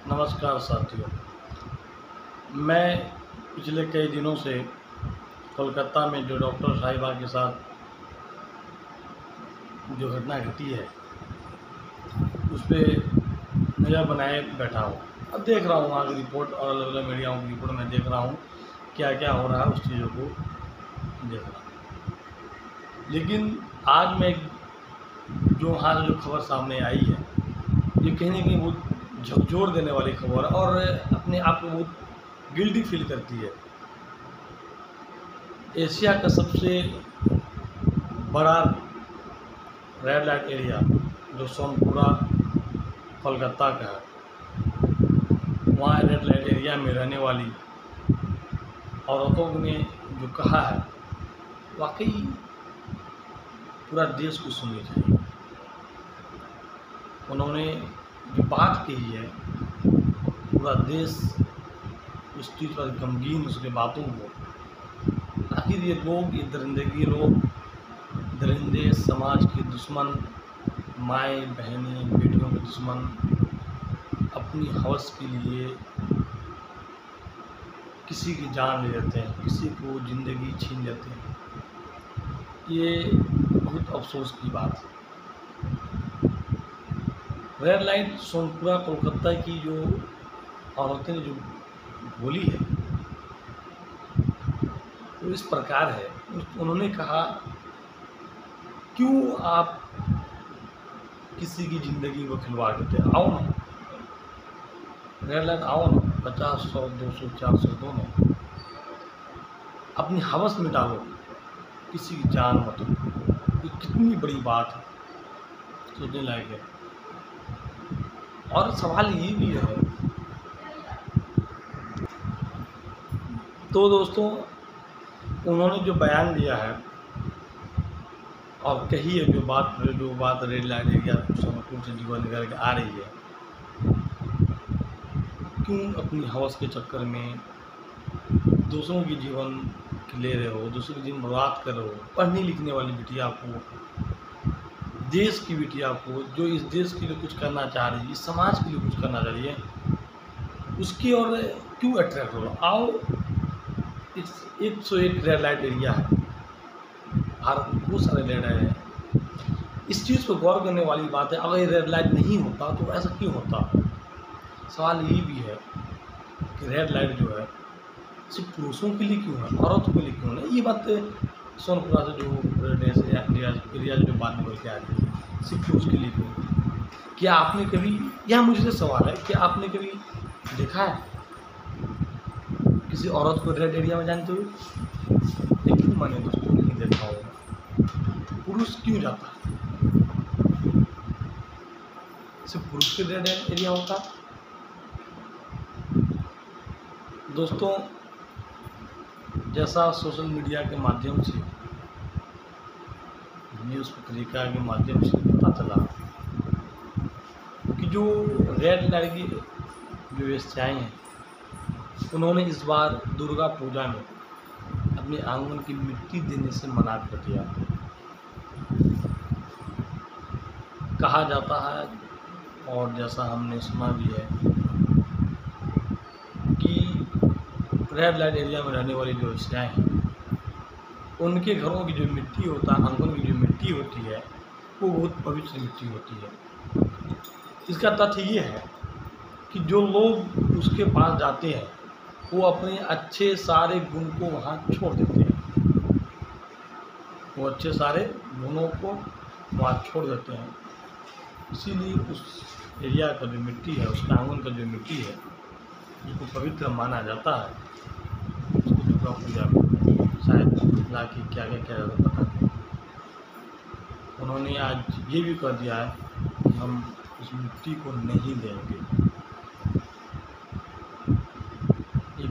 नमस्कार साथियों। मैं पिछले कई दिनों से कोलकाता में जो डॉक्टर साहिबा के साथ जो घटना घटी है उस पर नज़र बनाए बैठा हूँ। अब देख रहा हूँ वहाँ की रिपोर्ट और अलग अलग मीडियाओं की रिपोर्ट में देख रहा हूँ क्या क्या हो रहा है, उस चीज़ों को देख रहा हूँ। लेकिन आज मैं जो वहाँ से जो खबर सामने आई है ये कहीं ना कहीं बहुत झकझोर देने वाली खबर है और अपने आप को बहुत गिल्टी फील करती है। एशिया का सबसे बड़ा रेड लाइट एरिया जो सोनपुरा कोलकाता का है, वहाँ रेड लाइट एरिया में रहने वाली औरतों ने जो कहा है वाकई पूरा देश को सुननी चाहिए। उन्होंने जो बात कही है पूरा देश उस चीज़ पर गमगीन, उसके बातों को, आखिर ये लोग, ये दरिंदगी लोग, दरिंदे, समाज के दुश्मन, माए बहनें बेटियों के दुश्मन, अपनी हवस के लिए किसी की जान ले लेते हैं, किसी को ज़िंदगी छीन लेते हैं। ये बहुत अफसोस की बात है। रेड लाइट सोनपुरा कोलकाता की जो औरतें ने जो बोली है वो इस प्रकार है। उन्होंने कहा, क्यों आप किसी की ज़िंदगी को खिलवाड़ करते हैं? आओ ना, रेड लाइट आओ ना, 50, 100, 200, 400 दो ना, अपनी हवस में डालो, किसी की जान मत लो। ये कितनी बड़ी बात है, सोचने लायक है। और सवाल ये भी है तो दोस्तों, उन्होंने जो बयान दिया है और कही है जो बात रेड लाइट एरिया सोनपुर से जीवन निकल के आ रही है, क्यों अपनी हवस के चक्कर में दूसरों की जीवन ले रहे हो, दूसरों की जीवन बर्बाद कर रहे हो। पढ़ने लिखने वाली बिटिया को, देश की बिटिया को, जो इस देश के लिए कुछ करना चाह रही है, इस समाज के लिए कुछ करना चाह रही है, उसकी ओर क्यों अट्रैक्ट हो? आओ, 101 रेड लाइट एरिया है भारत में, बहुत सारे रेड लाइट हैं। इस चीज़ पर गौर करने वाली बात है। अगर ये रेड लाइट नहीं होता तो ऐसा क्यों होता? सवाल ये भी है कि रेड लाइट जो है सिर्फ पुरुषों के लिए क्यों है, औरतों के लिए क्यों नहीं? ये बात सोनपुरा से जो एरिया जो बात निकल के आ रही है, सिर्फ पुरुष के लिए क्यों? क्या आपने कभी, यह मुझसे सवाल है, क्या आपने कभी देखा है किसी औरत को रेड एरिया में जानते हुए? लेकिन मैंने दोस्तों नहीं देखा होगा। पुरुष क्यों जाता है? सिर्फ पुरुष के रेड एरिया होता? दोस्तों, जैसा सोशल मीडिया के माध्यम से, न्यूज़ पत्रिका के माध्यम से पता चला कि जो रेड लाइट की जो वेश्याएँ हैं, उन्होंने इस बार दुर्गा पूजा में अपने आंगन की मिट्टी देने से मना कर दिया। कहा जाता है और जैसा हमने सुना भी है कि रेड लाइट एरिया में रहने वाली जो वेश्याएँ हैं, उनके घरों की जो मिट्टी होता है, आंगन की जो मिट्टी होती है, वो बहुत पवित्र मिट्टी होती है। इसका तथ्य ये है कि जो लोग उसके पास जाते हैं वो अपने अच्छे सारे गुण को वहाँ छोड़ देते हैं। वो अच्छे सारे गुणों को वहाँ छोड़ देते हैं। इसीलिए उस एरिया का जो मिट्टी है, उस आंगन का जो मिट्टी है, जिसको पवित्र माना जाता है, उसको दुर्गा पूजा में शायद ला के क्या क्या किया जाता पता नहीं। उन्होंने आज ये भी कर दिया है कि हम उस मिट्टी को नहीं देंगे। ये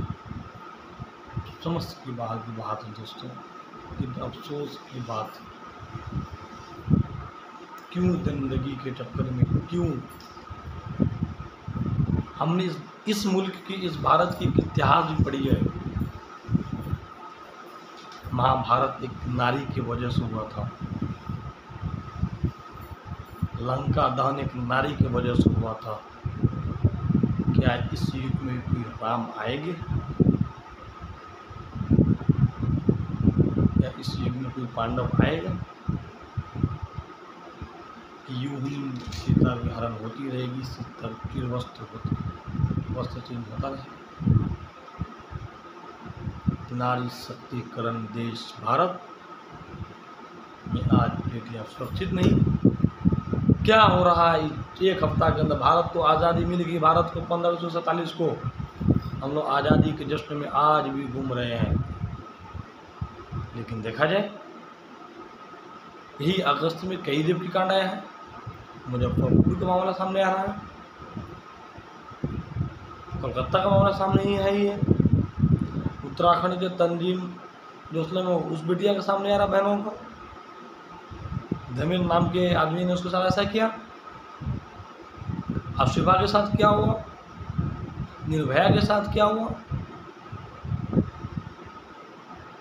समझ की बात है दोस्तों, कि अफसोस की बात। क्यों जिंदगी के चक्कर में, क्यों हमने इस मुल्क की, इस भारत की इतिहास भी पढ़ी है। महाभारत एक नारी की वजह से हुआ था, लंका दहन एक नारी की वजह से हुआ था। क्या इस युग में कोई राम आएंगे? क्या इस युग में कोई पांडव आएगा? कि यूं ही सीता की हरण होती रहेगी, सीता की वस्त्र चेंज होता रहेगा? नारी शक्तिकरण देश भारत में आज बेटियां सुरक्षित नहीं। क्या हो रहा है? एक हफ्ता के अंदर भारत को आज़ादी मिल गई। भारत को 1547 को हम लोग आज़ादी के जश्न में आज भी घूम रहे हैं। लेकिन देखा जाए, यही अगस्त में कई रेप की कांड आया है। मुजफ्फरपुर का मामला सामने आ रहा है, कोलकाता का मामला सामने ही है। उत्तराखंड के तंजीम जोसलम में उस बिटिया के सामने आ रहा, बहनों को धमीर नाम के आदमी ने उसके साथ ऐसा किया। अफशिफा के साथ क्या हुआ, निर्भया के साथ क्या हुआ?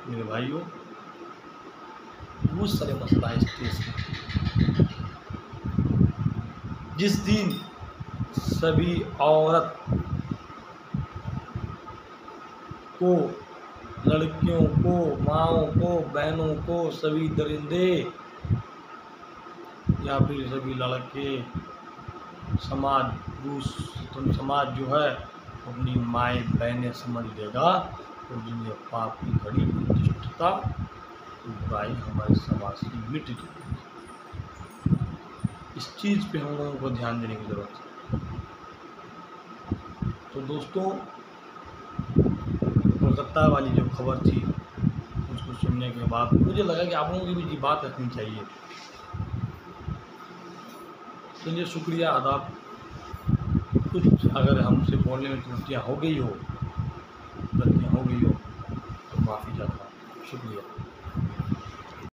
मेरे भाइयों, बहुत सारे मसला है इस केस में। जिस दिन सभी औरत को, लड़कियों को, माँओं को, बहनों को, सभी दरिंदे या फिर सभी लड़के, समाज जो है अपनी माए बहनें समझ लेगा तो दुनिया पाप की घड़ी दुष्टता बुराई हमारे समाज से मिट जाएगी। इस चीज़ पे हम लोगों को ध्यान देने की ज़रूरत है। तो दोस्तों, कोलकाता वाली जो खबर थी उसको सुनने के बाद मुझे लगा कि आप लोगों की भी बात रखनी चाहिए। चलिए, शुक्रिया, आदाब। कुछ अगर हमसे बोलने में गलतियाँ हो गई हो तो माफ़ी चाहता हूँ। शुक्रिया।